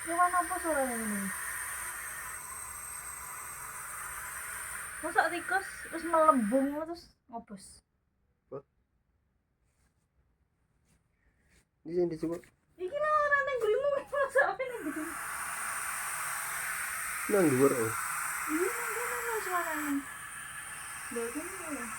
Kewan apa suaranya ini? Masa tikus terus melembung terus ngobos. Di sini coba. Iki lah orang yang gulimu masa apa nih gitu? Nang dhuwur. Iya, mana suaranya? Loh, ini.